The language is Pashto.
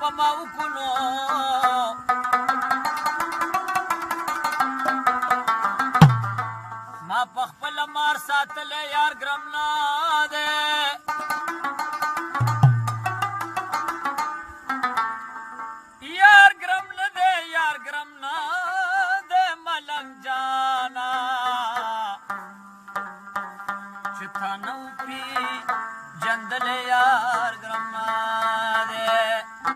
په ما وکړو ما په خپل مار ساتلی یار ګرم نه دی یار ګرم نه دی یار ګرم نه دی ملنګ جانا چې تا نه